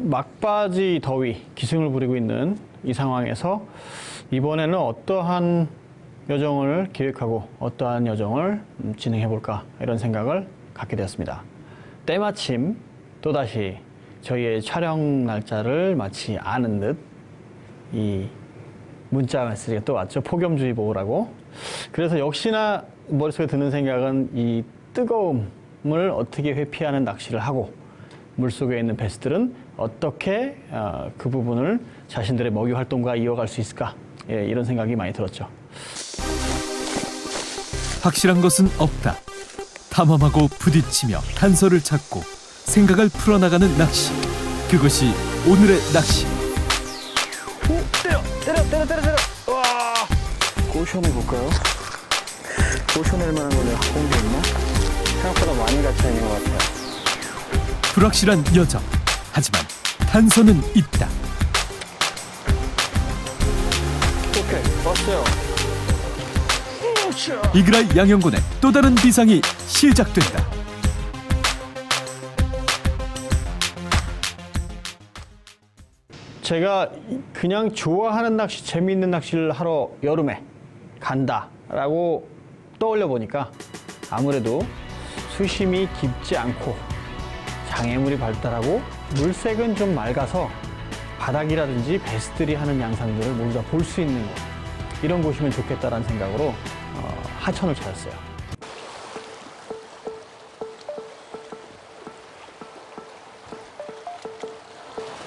막바지 더위, 기승을 부리고 있는 이 상황에서 이번에는 어떠한 여정을 계획하고 어떠한 여정을 진행해 볼까 이런 생각을 갖게 되었습니다. 때마침 또다시 저희의 촬영 날짜를 마치 아는 듯 이 문자 메시지가 또 왔죠. 폭염주의보라고. 그래서 역시나 머릿속에 드는 생각은 이 뜨거움을 어떻게 회피하는 낚시를 하고 물속에 있는 베스들은 어떻게 그 부분을 자신들의 먹이 활동과 이어갈 수 있을까? 예, 이런 생각이 많이 들었죠. 확실한 것은 없다. 탐험하고 부딪히며 단서를 찾고 생각을 풀어나가는 낚시. 그것이 오늘의 낚시. 오, 때려. 와, 고셔내 볼까요? 고셔낼 만한 거 내가 갖고 온 게 있나? 생각보다 많이 갇혀 있는 것 같아요. 불확실한 여정. 하지만 단서는 있다. 오케이, 왔어요. 이그라이 양형군의 또 다른 비상이 시작된다. 제가 그냥 좋아하는 낚시, 재미있는 낚시를 하러 여름에 간다라고 떠올려 보니까 아무래도 수심이 깊지 않고 장애물이 발달하고 물색은 좀 맑아서 바닥이라든지 베스들이 하는 양상들을 모두 다 볼 수 있는 곳, 이런 곳이면 좋겠다라는 생각으로 하천을 찾았어요.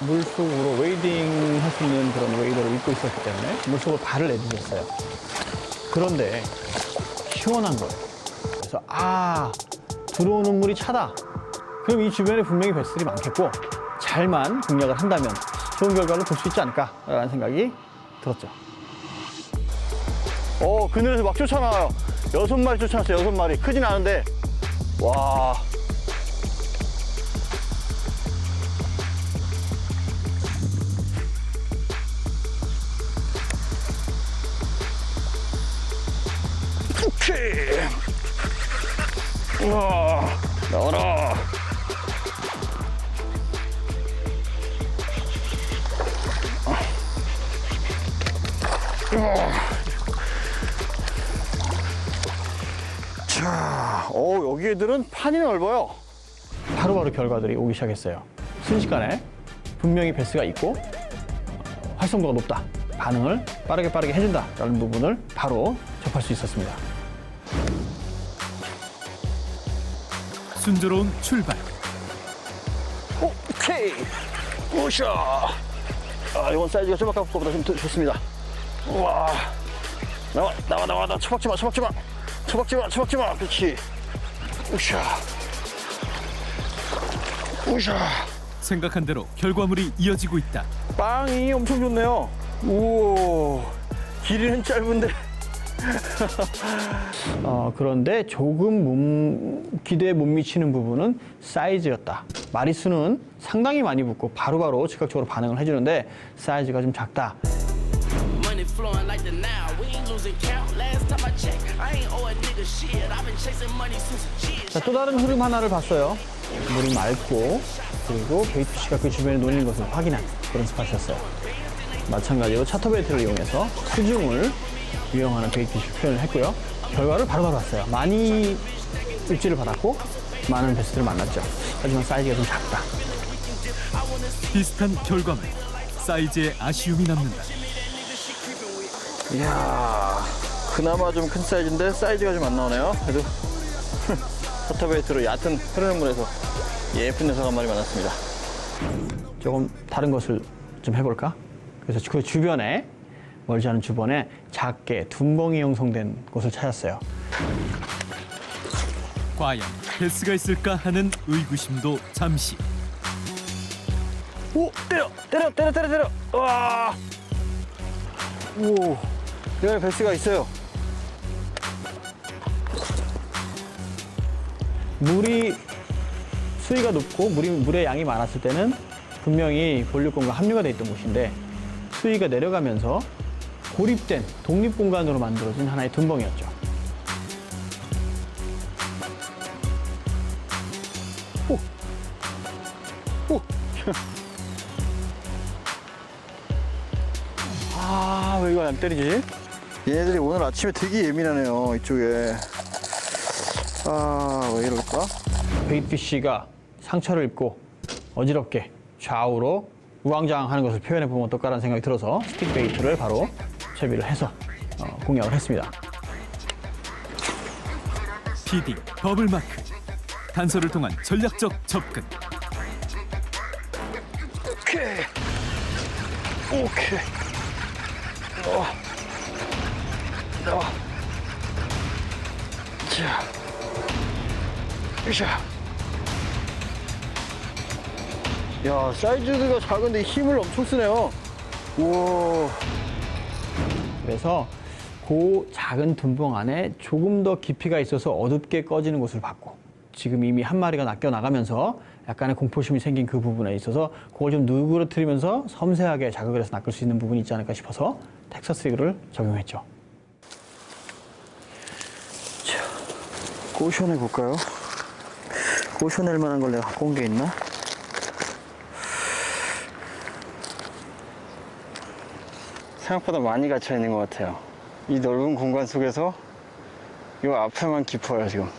물속으로 웨이딩 할 수 있는 그런 웨이더를 입고 있었기 때문에 물속으로 발을 내딛었어요. 그런데 시원한 거예요. 그래서 들어오는 물이 차다. 그럼 이 주변에 분명히 베스들이 많겠고 잘만 공략을 한다면 좋은 결과를 볼 수 있지 않을까라는 생각이 들었죠. 그늘에서 막 쫓아나와요. 6마리 쫓아났어요. 6마리. 크진 않은데 와. 우와, 나와라. 자, 여기 애들은 판이 넓어요. 바로바로 결과들이 오기 시작했어요. 순식간에 분명히 베스가 있고 활성도가 높다. 반응을 빠르게 해준다라는 부분을 바로 접할 수 있었습니다. 순조로운 출발. 오케이. 오샤. 이건 사이즈가 좀 아까 거보다 좀 좋습니다. 우와. 나와. 처박지 마. 그렇지. 우샤. 생각한 대로 결과물이 이어지고 있다. 빵이 엄청 좋네요. 우와. 길이는 짧은데. 그런데 조금 기대에 못 미치는 부분은 사이즈였다. 마리수는 상당히 많이 붙고 바로바로 즉각적으로 반응을 해주는데 사이즈가 좀 작다. 자, 또 다른 흐름 하나를 봤어요. 물이 맑고 그리고 베이트피쉬가 그 주변에 놓이는 것을 확인한 그런 스팟이었어요. 마찬가지로 차터베이트를 이용해서 수중을 유용하는 베이트피쉬 표현을 했고요. 결과를 바로바로 왔어요. 많이 입질을 받았고 많은 베스들을 만났죠. 하지만 사이즈가 좀 작다. 비슷한 결과물. 사이즈에 아쉬움이 남는다. 이야, 그나마 좀 큰 사이즈인데 사이즈가 좀 안 나오네요. 그래도 차터베이트로 얕은 흐르는 물에서 예쁜 녀석 한 마리 만났습니다. 조금 다른 것을 좀 해볼까? 그래서 그 주변에 멀지 않은 주변에 작게 둔벙이 형성된 곳을 찾았어요. 과연 베스가 있을까 하는 의구심도 잠시. 오, 때려. 와. 오, 여기 베스가 있어요. 물이 수위가 높고 물의 양이 많았을 때는 분명히 본류권과 합류가 돼 있던 곳인데 수위가 내려가면서 고립된 독립공간으로 만들어진 하나의 둔벙이었죠. 아, 왜 이거 안 때리지? 얘네들이 오늘 아침에 되게 예민하네요, 이쪽에. 아, 왜 이럴까? 베이트피쉬가 상처를 입고 어지럽게 좌우로 우왕좌왕하는 것을 표현해 보면 어떨까라는 생각이 들어서 스틱 베이트를 바로 채비를 해서 공략을 했습니다. 피딩, 버블 마크, 단서를 통한 전략적 접근. 오케이. 오케이. 자. 으쌰. 야, 사이즈가 작은데 힘을 엄청 쓰네요. 우와. 그래서 그 작은 둔봉 안에 조금 더 깊이가 있어서 어둡게 꺼지는 곳을 봤고 지금 이미 한 마리가 낚여 나가면서 약간의 공포심이 생긴 그 부분에 있어서 그걸 좀 누그러뜨리면서 섬세하게 자극을 해서 낚을 수 있는 부분이 있지 않을까 싶어서 텍사스 리그를 적용했죠. 자, 꼬셔내 볼까요? 꼬셔낼 만한 걸 내가 갖고 온 게 있나? 생각보다 많이 갇혀 있는 것 같아요. 이 넓은 공간 속에서 이 앞에만 깊어요, 지금.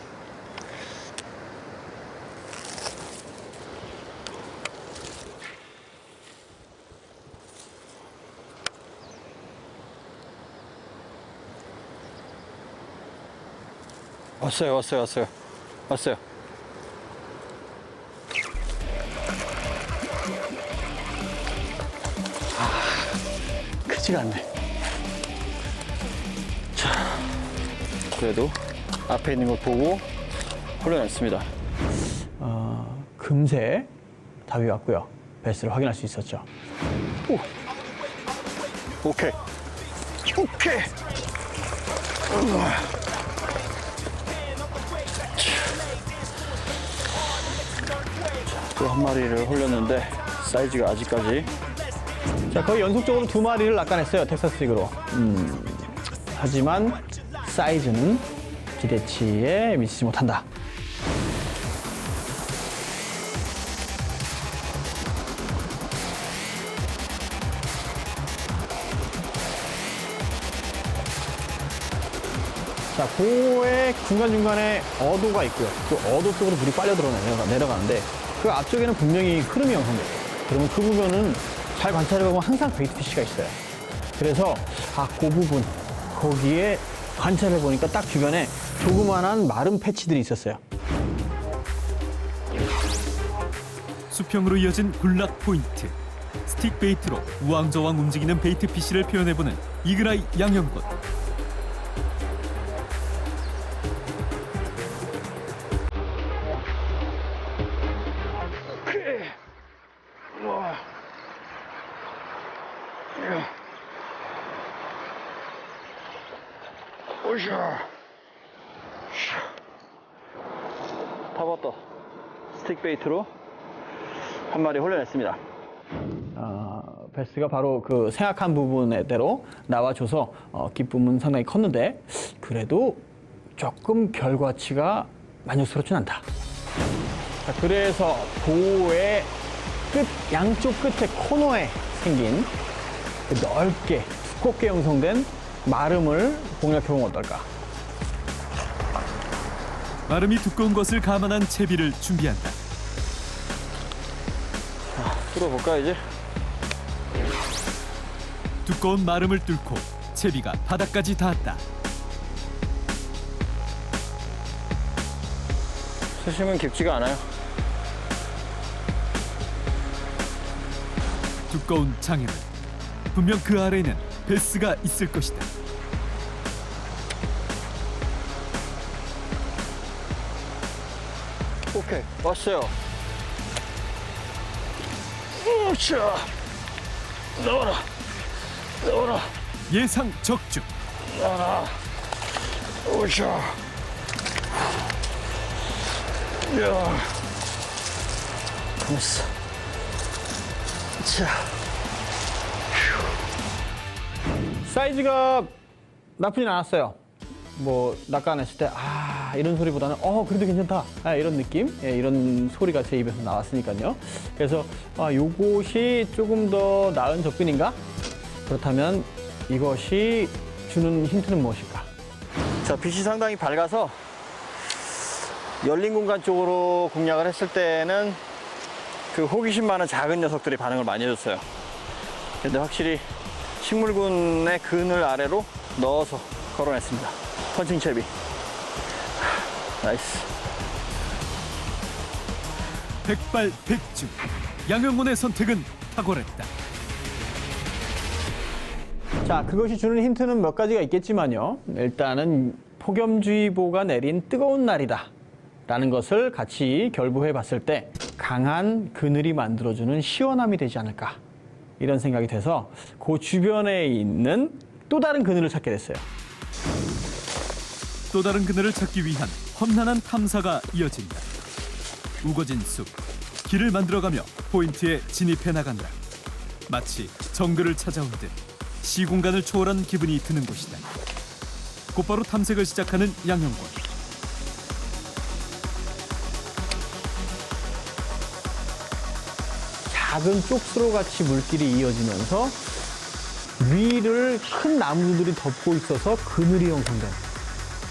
왔어요. 크지가 않네. 그래도 앞에 있는 거 보고 흘러냈습니다. 금세 답이 왔고요. 베스를 확인할 수 있었죠. 오케이. 또 한 마리를 홀렸는데 사이즈가 아직까지. 자, 거의 연속적으로 두 마리를 낚아냈어요. 텍사스 리그로. 하지만 사이즈는 기대치에 미치지 못한다. 자, 고의 중간중간에 어도가 있고요. 그 어도 쪽으로 물이 빨려 들어 내려가는데 그 앞쪽에는 분명히 흐름이 형성돼요. 그러면 그 부분은 잘 관찰해보면 항상 베이트피쉬가 있어요. 그래서 그 부분 거기에 관찰해보니까 딱 주변에 조그만한 마른 패치들이 있었어요. 수평으로 이어진 군락 포인트. 스틱 베이트로 우왕좌왕 움직이는 베이트 피쉬를 표현해보는 이글아이 양형권. 잡았다. 스틱 베이트로 한 마리 홀려냈습니다. 베스가 바로 그 생각한 부분에대로 나와줘서 기쁨은 상당히 컸는데 그래도 조금 결과치가 만족스럽진 않다. 자, 그래서 보의 양쪽 끝에 코너에 생긴 그 넓게 두껍게 형성된 마름을 공략해보면 어떨까? 마름이 두꺼운 것을 감안한 채비를 준비한다. 뚫어볼까 이제? 두꺼운 마름을 뚫고 채비가 바닥까지 닿았다. 수심은 깊지가 않아요. 두꺼운 장애물. 분명 그 아래에는 베스가 있을 것이다. 오케이, 왔어요. 으쌰! 넣어라. 예상 적중. 으쌰! 야, 됐어. 자, 사이즈가 나쁘진 않았어요. 뭐 낚아냈을 때 이런 소리보다는 그래도 괜찮다 이런 느낌, 이런 소리가 제 입에서 나왔으니까요. 그래서 요것이 조금 더 나은 접근인가? 그렇다면 이것이 주는 힌트는 무엇일까? 자, 빛이 상당히 밝아서 열린 공간 쪽으로 공략을 했을 때는 그 호기심 많은 작은 녀석들이 반응을 많이 해줬어요. 근데 확실히 식물군의 그늘 아래로 넣어서 걸어냈습니다. 펀칭 채비. 나이스. 백발백중. 양형곤의 선택은 탁월했다. 자, 그것이 주는 힌트는 몇 가지가 있겠지만요. 일단은 폭염주의보가 내린 뜨거운 날이다 라는 것을 같이 결부해 봤을 때 강한 그늘이 만들어주는 시원함이 되지 않을까 이런 생각이 돼서 그 주변에 있는 또 다른 그늘을 찾게 됐어요. 또 다른 그늘을 찾기 위한 험난한 탐사가 이어진다. 우거진 숲, 길을 만들어가며 포인트에 진입해 나간다. 마치 정글을 찾아온 듯 시공간을 초월한 기분이 드는 곳이다. 곧바로 탐색을 시작하는 양형권. 작은 쪽수로같이 물길이 이어지면서 위를 큰 나무들이 덮고 있어서 그늘이 형성된,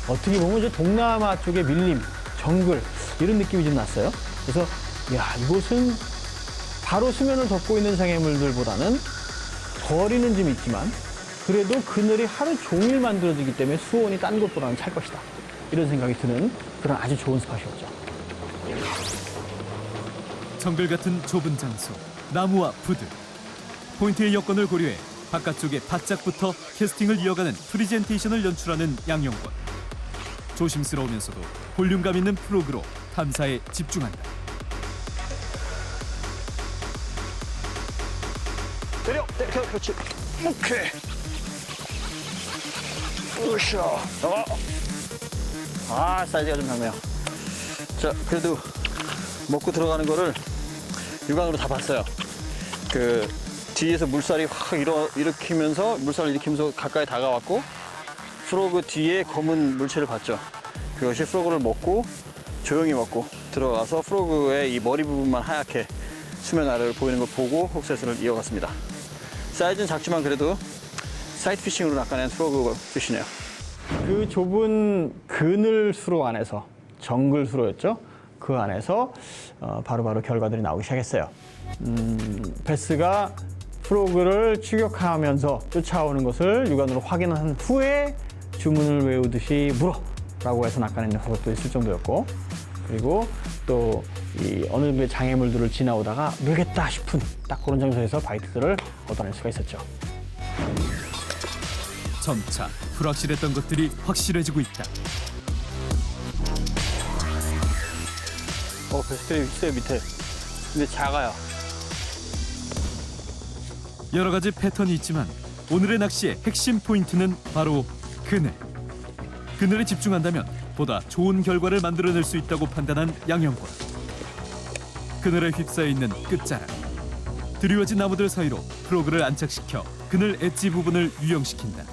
어떻게 보면 이제 동남아 쪽의 밀림, 정글 이런 느낌이 좀 났어요. 그래서 야, 이곳은 바로 수면을 덮고 있는 장애물들보다는 거리는 좀 있지만 그래도 그늘이 하루 종일 만들어지기 때문에 수온이 딴 곳보다는 찰 것이다, 이런 생각이 드는 그런 아주 좋은 스팟이었죠. 정글 같은 좁은 장소, 나무와 부들. 포인트의 여건을 고려해 바깥쪽에 바짝부터 캐스팅을 이어가는 프리젠테이션을 연출하는 양형권. 조심스러우면서도 볼륨감 있는 프로그로 탐사에 집중한다. 때려! 그렇지. 오케이. 으쌰. 사이즈가 좀 작네요. 자, 그래도 먹고 들어가는 거를 육안으로 다 봤어요. 그 뒤에서 물살이 확 일으키면서 물살을 일으키면서 가까이 다가왔고, 프로그 뒤에 검은 물체를 봤죠. 그것이 프로그를 먹고 조용히 먹고 들어가서 프로그의 이 머리 부분만 하얗게 수면 아래를 보이는 걸 보고 훅셋을 이어갔습니다. 사이즈는 작지만 그래도 사이트 피싱으로 낚아낸 프로그 피시네요. 그 좁은 그늘 수로 안에서, 정글 수로였죠. 그 안에서 바로바로 결과들이 나오기 시작했어요. 베스가 프로그를 추격하면서 쫓아오는 것을 육안으로 확인한 후에 주문을 외우듯이 물어! 라고 해서 낚아낸 녀석도 있을 정도였고, 그리고 또 이 어느 장애물들을 지나오다가 물겠다 싶은 딱 그런 장소에서 바이트들을 얻어낼 수가 있었죠. 점차 불확실했던 것들이 확실해지고 있다. 베스트리 있어요, 밑에. 근데 작아요. 여러 가지 패턴이 있지만 오늘의 낚시의 핵심 포인트는 바로 그늘. 그늘에 집중한다면 보다 좋은 결과를 만들어낼 수 있다고 판단한 양형권. 그늘에 휩싸여 있는 끝자락. 드리워진 나무들 사이로 프로그를 안착시켜 그늘 엣지 부분을 유형시킨다.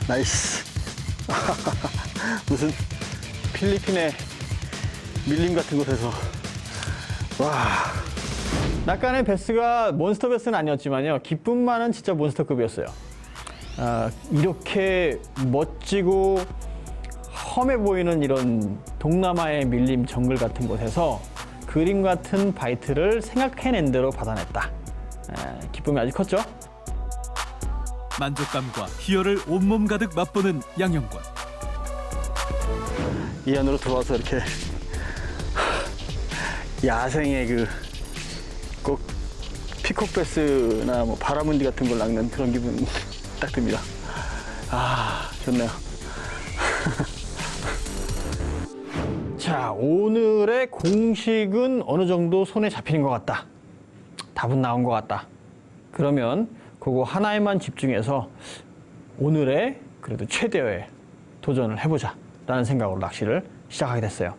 나이스. 무슨 필리핀의 밀림 같은 곳에서. 와. 낚아낸 베스가 몬스터 베스는 아니었지만요, 기쁨만은 진짜 몬스터급이었어요. 이렇게 멋지고 험해 보이는 이런 동남아의 밀림 정글 같은 곳에서 그림 같은 바이트를 생각해낸 대로 받아냈다. 기쁨이 아주 컸죠. 만족감과 희열을 온몸 가득 맛보는 양형권. 이 안으로 들어와서 이렇게 야생의 꼭 피콕 베스나 뭐 바라문디 같은 걸 낚는 그런 기분 딱 듭니다. 좋네요. 자, 오늘의 공식은 어느 정도 손에 잡히는 것 같다. 답은 나온 것 같다. 그러면 그거 하나에만 집중해서 오늘의 그래도 최대의 도전을 해보자 라는 생각으로 낚시를 시작하게 됐어요.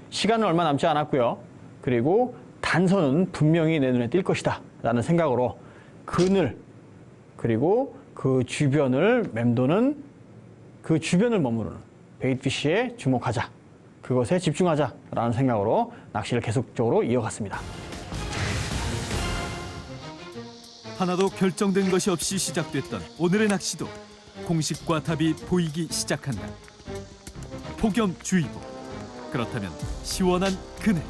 시간은 얼마 남지 않았고요. 그리고 단서는 분명히 내 눈에 띌 것이다 라는 생각으로 그늘 그리고 그 주변을 맴도는 그 주변을 머무르는 베이트피쉬에 주목하자, 그것에 집중하자 라는 생각으로 낚시를 계속적으로 이어갔습니다. 하나도 결정된 것이 없이 시작됐던 오늘의 낚시도 공식과 답이 보이기 시작한다. 폭염주의보, 그렇다면 시원한 그늘.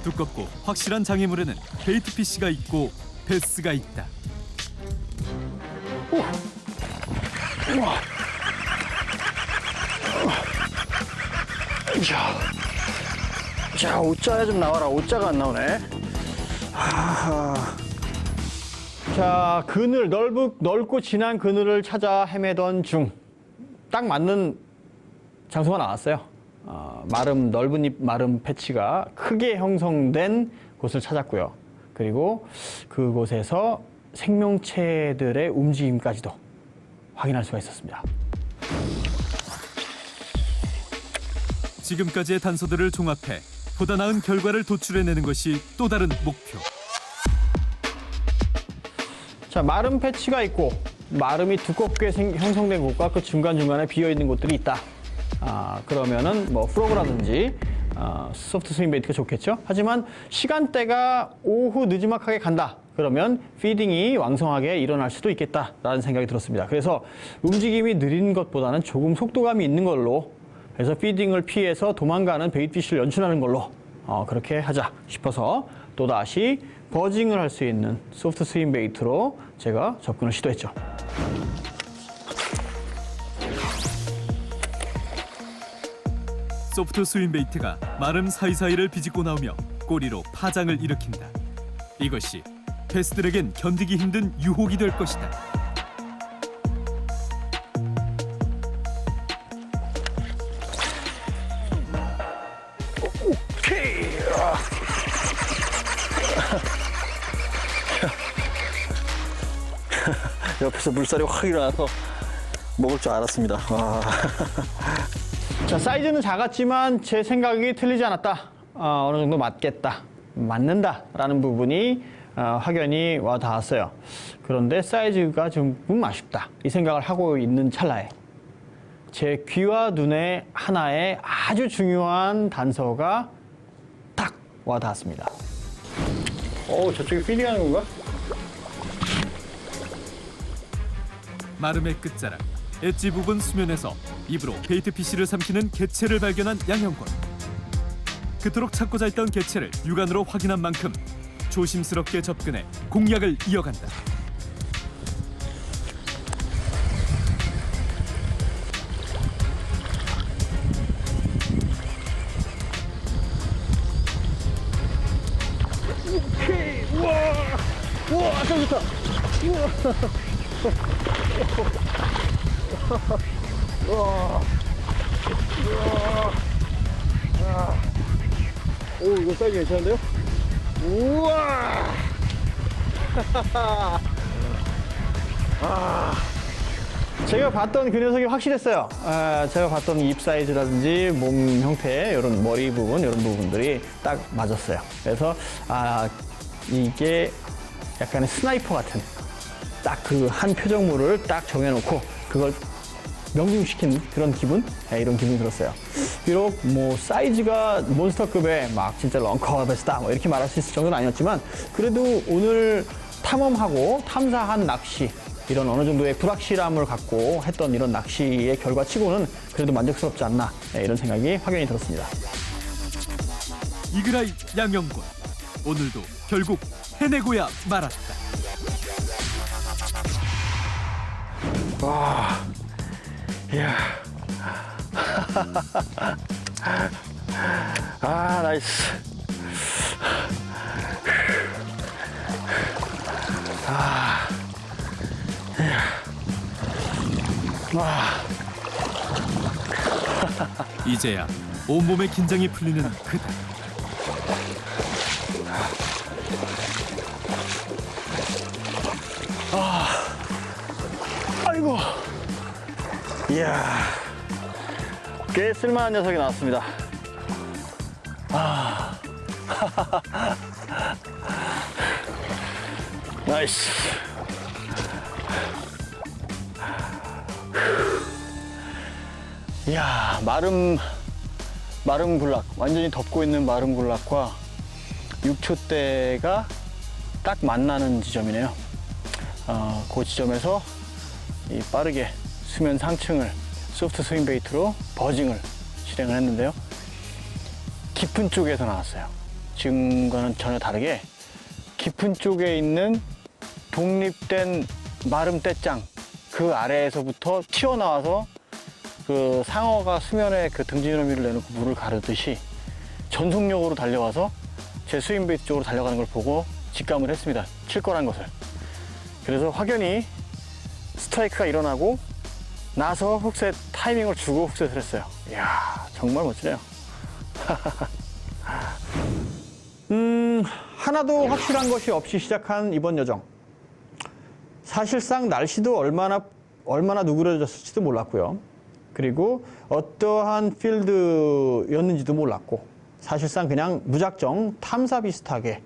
두껍고 확실한 장애물에는 베이트피쉬가 있고 베스가 있다. 자, 오자야 좀 나와라. 오자가 안 나오네. 자, 그늘, 넓고 진한 그늘을 찾아 헤매던 중 딱 맞는 장소가 나왔어요. 넓은 잎 마름 패치가 크게 형성된 곳을 찾았고요. 그리고 그곳에서 생명체들의 움직임까지도 확인할 수가 있었습니다. 지금까지의 단서들을 종합해 보다 나은 결과를 도출해내는 것이 또 다른 목표. 자, 마름 패치가 있고 마름이 두껍게 형성된 곳과 그 중간중간에 비어있는 곳들이 있다. 그러면은 뭐 프로그라든지 소프트 스윙 베이트가 좋겠죠. 하지만 시간대가 오후 늦지막하게 간다. 그러면 피딩이 왕성하게 일어날 수도 있겠다라는 생각이 들었습니다. 그래서 움직임이 느린 것보다는 조금 속도감이 있는 걸로 해서 피딩을 피해서 도망가는 베이트피쉬를 연출하는 걸로 그렇게 하자 싶어서 또다시 버징을 할 수 있는 소프트 스윙 베이트로 제가 접근을 시도했죠. 소프트 스윙 베이트가 마름 사이사이를 비집고 나오며 꼬리로 파장을 일으킨다. 이것이 베스들에겐 견디기 힘든 유혹이 될 것이다. 오케이. 옆에서 물살이 확 일어나서 먹을 줄 알았습니다. 와. 자, 사이즈는 작았지만 제 생각이 틀리지 않았다. 어느 정도 맞는다라는 부분이 확연히 와 닿았어요. 그런데 사이즈가 좀 아쉽다. 이 생각을 하고 있는 찰나에 제 귀와 눈에 하나의 아주 중요한 단서가 딱 와 닿았습니다. 저쪽에 피딩하는 건가? 마름의 끝자락, 엣지 부분 수면에서 입으로 베이트피쉬를 삼키는 개체를 발견한 양형권. 그토록 찾고자 했던 개체를 육안으로 확인한 만큼 조심스럽게 접근해 공략을 이어간다. 오케이. 우와, 참 좋다. 오, 이거 사이즈 괜찮은데요? 우와! 제가 봤던 그 녀석이 확실했어요. 제가 봤던 입 사이즈라든지 몸 형태, 이런 머리 부분, 이런 부분들이 딱 맞았어요. 그래서 이게 약간의 스나이퍼 같은 딱 그 한 표정물을 딱 정해놓고 그걸 명중시킨 그런 기분? 이런 기분이 들었어요. 비록 뭐 사이즈가 몬스터급의 막 진짜 런커 베스다 뭐 이렇게 말할 수 있을 정도는 아니었지만 그래도 오늘 탐험하고 탐사한 낚시 이런 어느 정도의 불확실함을 갖고 했던 이런 낚시의 결과치고는 그래도 만족스럽지 않나 이런 생각이 확연히 들었습니다. 이그라이 양형권, 오늘도 결국 해내고야 말았다. 와, 이야. 나이스. 이제야 온몸의 긴장이 풀리는 그날. 아이고. 이야. 꽤 쓸만한 녀석이 나왔습니다. 나이스. 이야, 마름 군락, 완전히 덮고 있는 마름 군락과 6초대가 딱 만나는 지점이네요. 그 지점에서 이 빠르게 수면 상층을 소프트 스윙 베이트로 버징을 실행을 했는데요. 깊은 쪽에서 나왔어요. 지금과는 전혀 다르게 깊은 쪽에 있는 독립된 마름 떼짱 그 아래에서부터 튀어나와서 그 상어가 수면에 그 등지느러미를 내놓고 물을 가르듯이 전속력으로 달려와서 제 스윙 베이스 쪽으로 달려가는 걸 보고 직감을 했습니다. 칠 거란 것을. 그래서 확연히 스트라이크가 일어나고 나서 훅셋 타이밍을 주고 훅셋을 했어요. 이야, 정말 멋지네요. 하나도 확실한 것이 없이 시작한 이번 여정. 사실상 날씨도 얼마나 누그러졌을지도 몰랐고요. 그리고 어떠한 필드였는지도 몰랐고, 사실상 그냥 무작정 탐사 비슷하게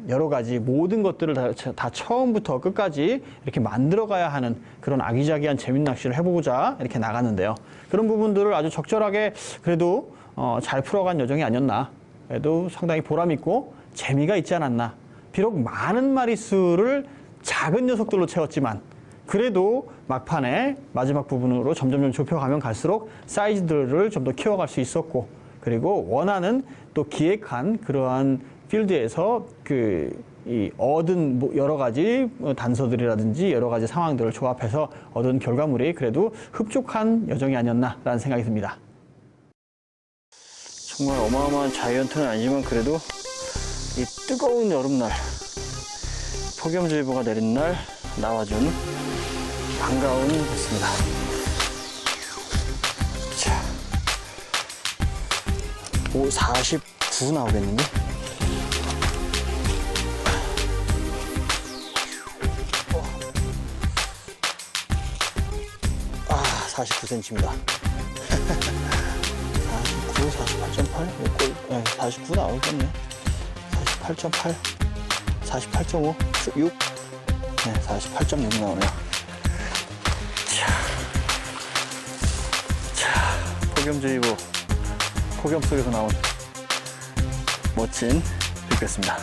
여러 가지 모든 것들을 다 처음부터 끝까지 이렇게 만들어가야 하는 그런 아기자기한 재밌는 낚시를 해보고자 이렇게 나갔는데요. 그런 부분들을 아주 적절하게 그래도 잘 풀어간 여정이 아니었나. 그래도 상당히 보람있고 재미가 있지 않았나. 비록 많은 마리수를 작은 녀석들로 채웠지만 그래도 막판에 마지막 부분으로 점점 좁혀가면 갈수록 사이즈들을 좀 더 키워갈 수 있었고, 그리고 원하는 또 기획한 그러한 필드에서 얻은 여러 가지 단서들이라든지 여러 가지 상황들을 조합해서 얻은 결과물이 그래도 흡족한 여정이 아니었나라는 생각이 듭니다. 정말 어마어마한 자이언트는 아니지만 그래도 이 뜨거운 여름날, 폭염주의보가 내린 날 나와준 반가운 배스입니다. 자, 49 나오겠는데? 49cm입니다. 49, 48.8? 49 나오겠네. 48.8, 48.5, 6? 네, 48.6 나오네요. 자, 폭염주의보, 폭염 속에서 나온 멋진 빅배스입니다.